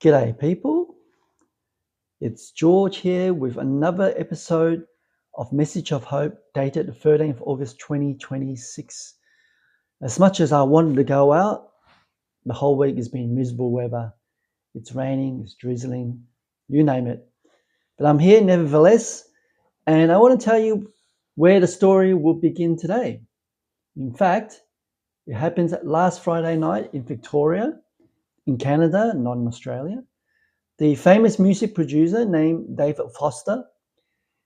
G'day, people. It's George here with another episode of Message of Hope, dated the 13th of August 2026. As much as I wanted to go out, the whole week has been miserable weather. It's raining, it's drizzling, you name it. But I'm here nevertheless, and I want to tell you where the story will begin today. In fact, it happens last Friday night in Victoria, in Canada, not in Australia. The famous music producer named David Foster,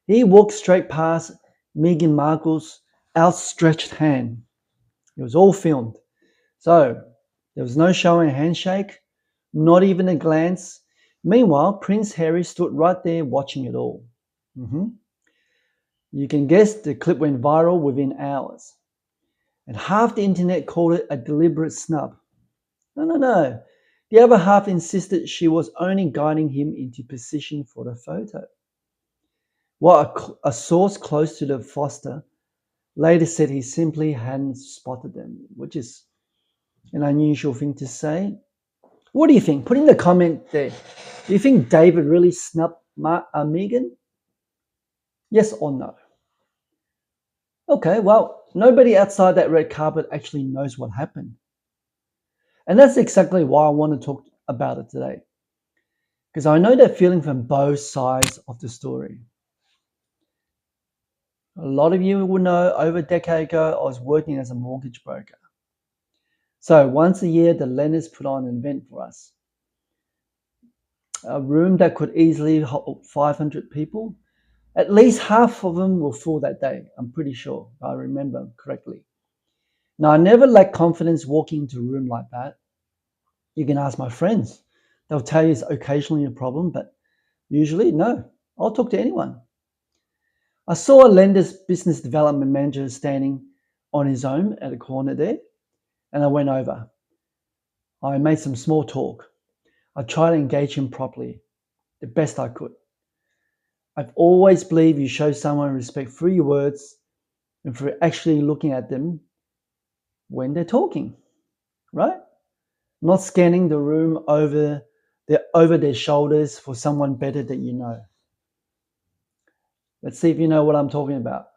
he walked straight past Meghan Markle's outstretched hand. It was all filmed. So there was no showing a handshake, not even a glance. Meanwhile, Prince Harry stood right there watching it all. You can guess the clip went viral within hours. And half the internet called it a deliberate snub. No. The other half insisted she was only guiding him into position for the photo. Well, a source close to the Foster later said he simply hadn't spotted them, which is an unusual thing to say. What do you think? Put in the comment there. Do you think David really snubbed Meghan? Yes or no? Okay, well, nobody outside that red carpet actually knows what happened. And that's exactly why I want to talk about it today. Because I know that feeling from both sides of the story. A lot of you will know over a decade ago, I was working as a mortgage broker. So once a year, the lenders put on an event for us. A room that could easily hold 500 people. At least half of them were full that day, I'm pretty sure, if I remember correctly. Now, I never lack confidence walking into a room like that. You can ask my friends. They'll tell you it's occasionally a problem, but usually, no. I'll talk to anyone. I saw a lender's business development manager standing on his own at a corner there, and I went over. I made some small talk. I tried to engage him properly, the best I could. I've always believed you show someone respect through your words and through actually looking at them when they're talking, right? Not scanning the room over their shoulders for someone better that you know. Let's see if you know what I'm talking about.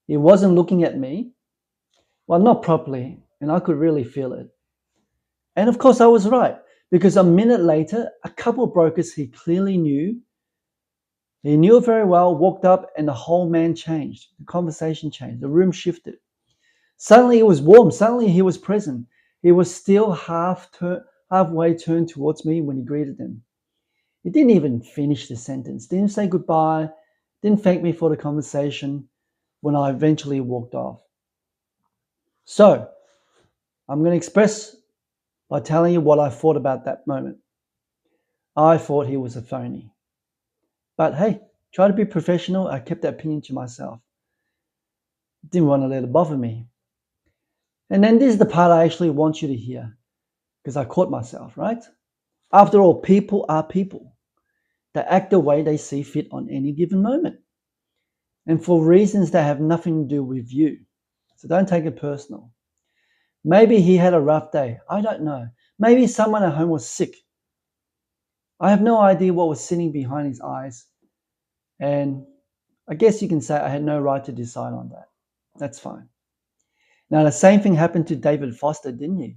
He wasn't looking at me, well, not properly, and I could really feel it. And of course, I was right, because a minute later, a couple of brokers he clearly knew, he knew very well, walked up, and the whole man changed. The conversation changed. The room shifted. Suddenly, it was warm. Suddenly, he was present. He was still halfway turned towards me when he greeted them. He didn't even finish the sentence, didn't say goodbye, didn't thank me for the conversation when I eventually walked off. So, I'm going to express by telling you what I thought about that moment. I thought he was a phony. But hey, try to be professional. I kept that opinion to myself. Didn't want to let it bother me. And then this is the part I actually want you to hear, because I caught myself, right? After all, people are people. They act the way they see fit on any given moment, and for reasons that have nothing to do with you. So don't take it personal. Maybe he had a rough day. I don't know. Maybe someone at home was sick. I have no idea what was sitting behind his eyes. And I guess you can say I had no right to decide on that. That's fine. Now, the same thing happened to David Foster, didn't you?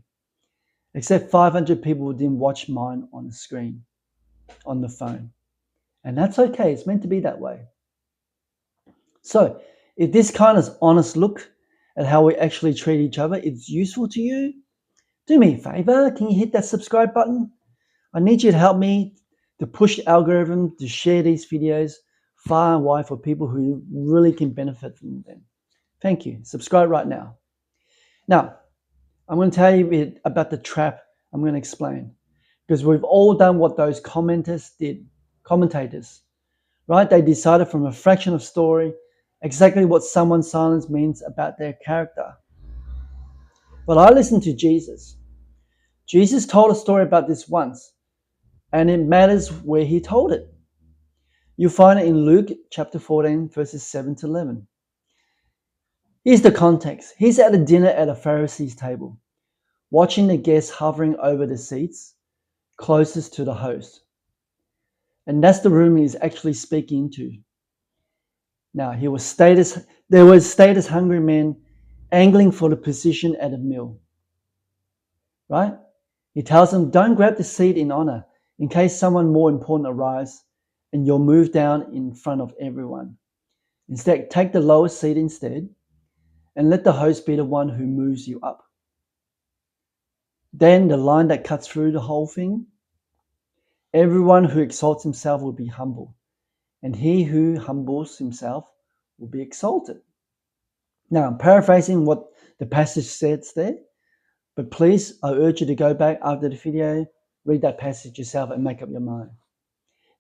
Except 500 people didn't watch mine on the screen, on the phone. And that's okay. It's meant to be that way. So, if this kind of honest look at how we actually treat each other is useful to you, do me a favor. Can you hit that subscribe button? I need you to help me to push the algorithm to share these videos far and wide for people who really can benefit from them. Thank you. Subscribe right now. Now, I'm going to tell you a bit about the trap I'm going to explain, because we've all done what those commentators did, right? They decided from a fraction of story exactly what someone's silence means about their character. But I listened to Jesus. Jesus told a story about this once, and it matters where he told it. You'll find it in Luke chapter 14, verses 7 to 11. Here's the context. He's at a dinner at a Pharisee's table, watching the guests hovering over the seats, closest to the host. And that's the room he's actually speaking to. Now, there were status hungry men angling for the position at a meal. Right? He tells them, don't grab the seat in honor in case someone more important arrives and you're moved down in front of everyone. Instead, take the lowest seat instead and let the host be the one who moves you up. Then the line that cuts through the whole thing, everyone who exalts himself will be humbled, and he who humbles himself will be exalted. Now, I'm paraphrasing what the passage says there, but please, I urge you to go back after the video, read that passage yourself and make up your mind.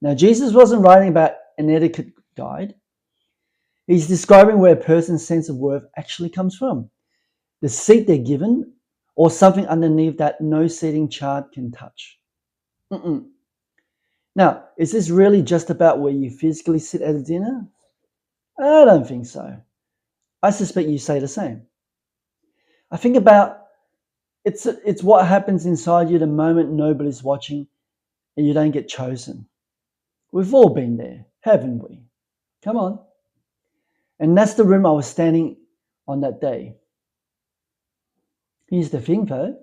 Now, Jesus wasn't writing about an etiquette guide. He's describing where a person's sense of worth actually comes from. The seat they're given or something underneath that no seating chart can touch. Now, is this really just about where you physically sit at a dinner? I don't think so. I suspect you say the same. I think about it's what happens inside you the moment nobody's watching and you don't get chosen. We've all been there, haven't we? Come on. And that's the room I was standing on that day. Here's the thing though.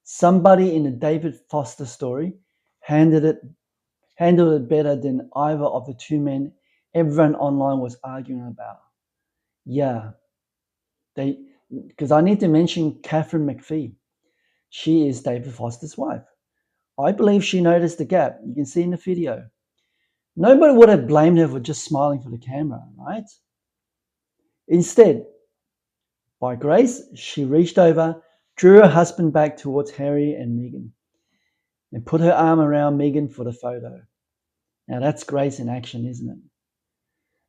Somebody in the David Foster story handled it better than either of the two men everyone online was arguing about. Yeah. Because I need to mention Katharine McPhee. She is David Foster's wife. I believe she noticed the gap. You can see in the video. Nobody would have blamed her for just smiling for the camera, right? Instead, by grace, she reached over, drew her husband back towards Harry and Meghan, and put her arm around Meghan for the photo. Now that's grace in action, isn't it?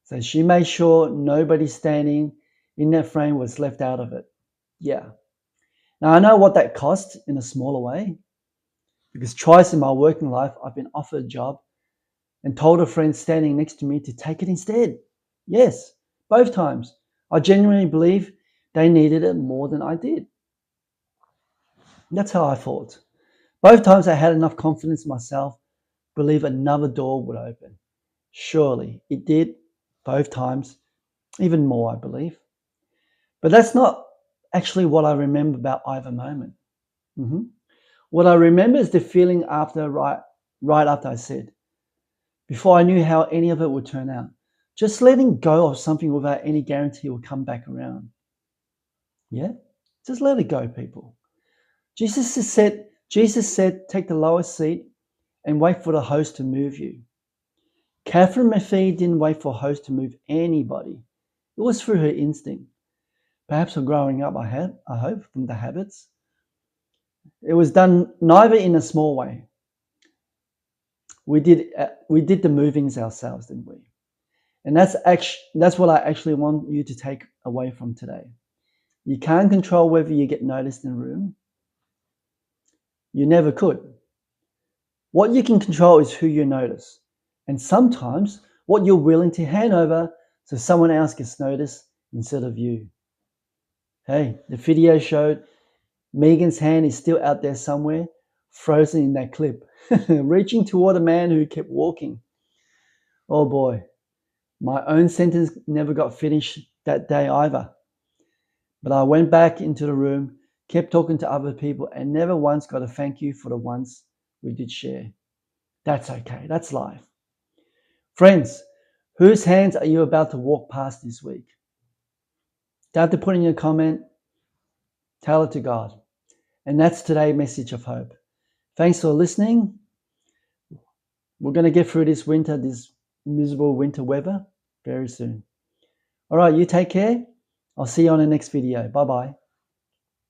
So she made sure nobody standing in that frame was left out of it. Yeah. Now I know what that cost in a smaller way, because twice in my working life I've been offered a job and told a friend standing next to me to take it instead. Yes, both times. I genuinely believe they needed it more than I did. That's how I thought. Both times I had enough confidence in myself, believe another door would open. Surely it did, both times, even more I believe. But that's not actually what I remember about either moment. What I remember is the feeling right after I said, before I knew how any of it would turn out. Just letting go of something without any guarantee will come back around. Yeah? Just let it go, people. Jesus said, take the lowest seat and wait for the host to move you. Katharine McPhee didn't wait for a host to move anybody. It was through her instinct. Perhaps from growing up, I hope, from the habits. It was done neither in a small way. We did the movings ourselves, didn't we? And that's what I actually want you to take away from today. You can't control whether you get noticed in a room. You never could. What you can control is who you notice. And sometimes what you're willing to hand over so someone else gets noticed instead of you. Hey, the video showed Meghan's hand is still out there somewhere, frozen in that clip, reaching toward a man who kept walking. Oh boy, my own sentence never got finished that day either. But I went back into the room, kept talking to other people, and never once got a thank you for the ones we did share. That's okay. That's life. Friends, whose hands are you about to walk past this week? Don't have to put in your comment. Tell it to God. And that's today's message of hope. Thanks for listening. We're going to get through this winter, this miserable winter weather very soon. All right, you take care. I'll see you on the next video. Bye-bye.